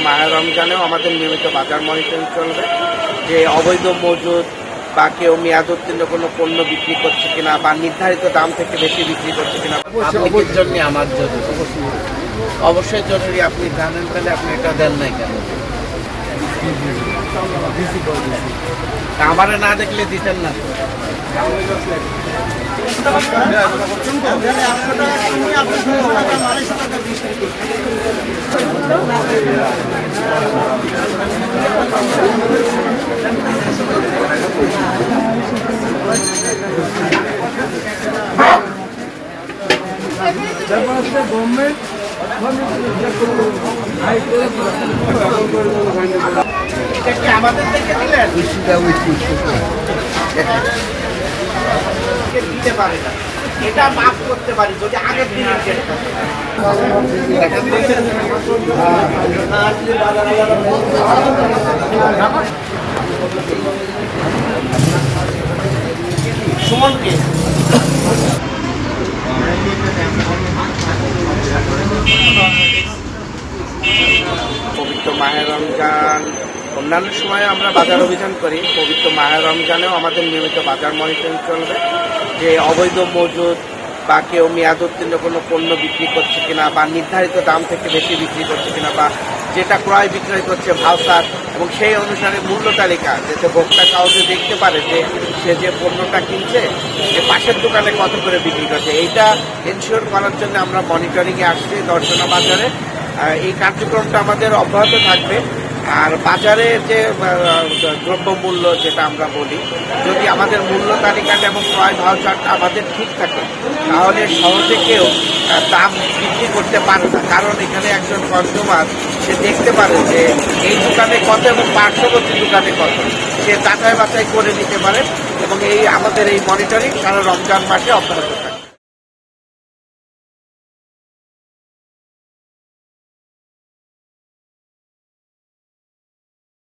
মাহে রমজানেও আমাদের নিয়মিত বাজার মনিটরিং চলবে, যে অবৈধ মজুদ বা কেউ মেয়াদ উত্তীর্ণ কোনো পণ্য বিক্রি করছে কিনা বা নির্ধারিত দাম থেকে বেশি বিক্রি করছে কিনা। পাবলিকের জন্য আমার জরুরি, অবশ্যই জরুরি। আপনি জানেন, তাহলে আপনি এটা দেন নাই কেন? আমারে না দেখলে দিতেন না। আমাদের থেকে দিলেন দিতে পারে না, এটা মাফ করতে পারি যদি আগের দিন সুমনকে পবিত্র মাহে রমজান, অন্যান্য সময়ে আমরা বাজার অভিযান করি, পবিত্র মাহে রমজানেও আমাদের নিয়মিত বাজার মনিটরিং চলবে, যে অবৈধ মজুদ বা কেউ মেয়াদ উত্তীর্ণ কোনো পণ্য বিক্রি করছে কিনা বা নির্ধারিত দাম থেকে বেশি বিক্রি করছে কিনা বা যেটা ক্রয় বিক্রয় করছে ভাউচার, এবং সেই অনুসারে মূল্য তালিকা যাতে ভোক্তা কাউকে দেখতে পারে যে সে যে পণ্যটা কিনছে যে পাশের দোকানে কত করে বিক্রি করছে। এইটা এনশিওর করার জন্য আমরা মনিটরিংয়ে আসছি দর্শনা বাজারে। এই কার্যক্রমটা আমাদের অব্যাহত থাকবে। আর বাজারে যে দ্রব্যমূল্য যেটা আমরা বলি, যদি আমাদের মূল্য তালিকাটা এবং ক্রয় ভাউচারটা আমাদের ঠিক থাকে, তাহলে সহজে কেউ দাম বৃদ্ধি করতে পারে না। কারণ এখানে একজন কনজিউমার সে দেখতে পারে যে এই দোকানে কত এবং পার্শ্ববর্তী দোকানে কত, সে যাচাই বাছাই করে নিতে পারে। এবং আমাদের এই মনিটরিং সারা রমজান মাসে অব্যাহত থাকে।